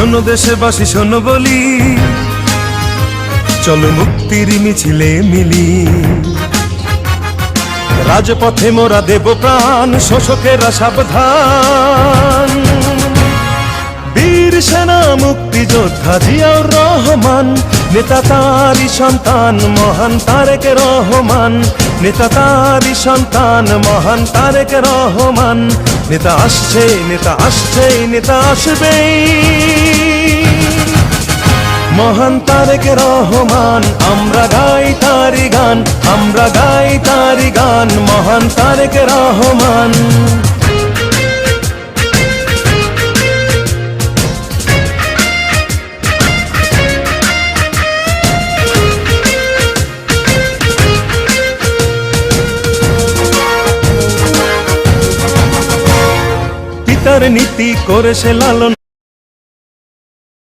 শোনো দেশবাসী শোনো বলি, চলো মুক্তির মিছিলে মিলি। রাজপথে মোরা দেব প্রাণ, শোষকেরা সাবধান। বীর সেনা মুক্তিযোদ্ধা জিয়াউর রহমান, নেতা তারই সন্তান মহান তারেক রহমান। নেতা তারই সন্তান মহান তারেক রহমান। নেতা আসছে, নেতা আসছে, নেতা আসবেই। মহান তারেক রহমান, আমরা গাই তারি গান, আমরা গাই তারি গান, মহান তারেক রহমান। পিতার নীতি করে সে লালন